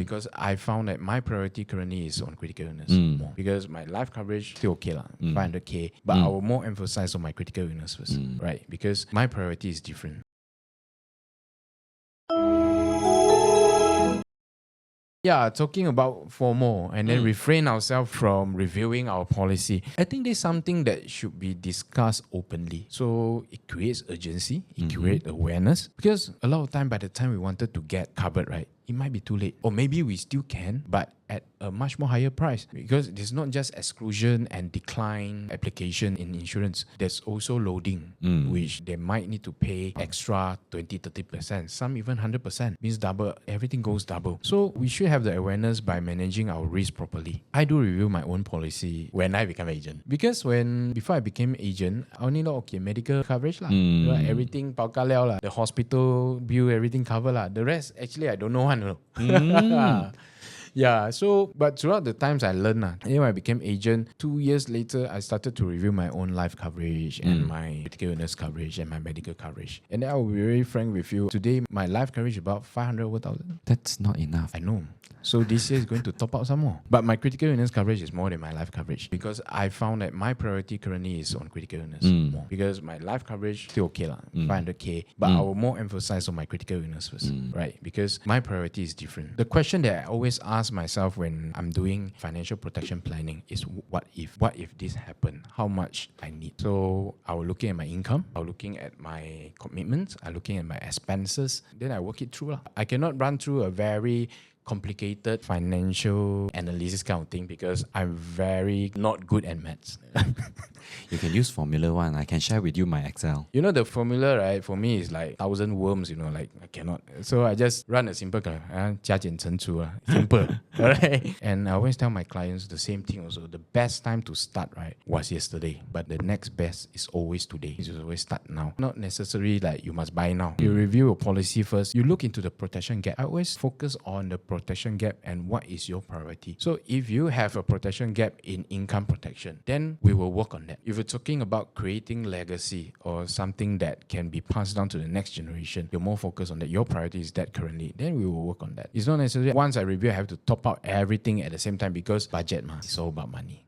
Because I found that my priority currently is on critical illness more. Because my life coverage still okay lah, 500k, but I will more emphasize on my critical illness first, right? Because my priority is different. Yeah, talking about FOMO and then refrain ourselves from reviewing our policy. I think this is something that should be discussed openly. So it creates urgency, it creates awareness. Because a lot of time, by the time we wanted to get covered, right, it might be too late. Or maybe we still can, but at a much more higher price. Because it's not just exclusion and decline application in insurance. There's also loading, which they might need to pay extra 20-30%, some even 100%. Means double, everything goes double. So we should have the awareness by managing our risk properly. I do review my own policy when I become agent. Because before I became agent, I only know, okay, medical coverage lah. Right? Everything pao ka liao lah. The hospital bill, everything cover lah. The rest, actually, I don't know one. Yeah, so, but throughout the times I learned, when I became agent, 2 years later, I started to review my own life coverage and my critical illness coverage and my medical coverage. And then I will be very frank with you. Today, my life coverage is about 500 over thousand. That's not enough. I know. So this year is going to top up some more. But my critical illness coverage is more than my life coverage. Because I found that my priority currently is on critical illness more. Because my life coverage still okay lah, 500k. But I will more emphasize on my critical illness first, right? Because my priority is different. The question that I always ask myself when I'm doing financial protection planning is what if this happened? How much I need? So I will looking at my income, I will looking at my commitments, I looking at my expenses, then I work it through lah. I cannot run through a very complicated financial analysis kind of thing because I'm very not good at maths. You can use Formula One. I can share with you my Excel. You know the formula, right? For me is like 1,000 worms, like I cannot. So I just run a simple simple. Alright. And I always tell my clients the same thing also. The best time to start, right, was yesterday. But the next best is always today. You should always start now. Not necessarily like you must buy now. You review a policy first. You look into the protection gap. I always focus on the protection gap and what is your priority. So if you have a protection gap in income protection, then we will work on that. If you're talking about creating legacy or something that can be passed down to the next generation, you're more focused on that. Your priority is that currently, then we will work on that. It's not necessarily once I review, I have to top out everything at the same time because budget, it's all about money.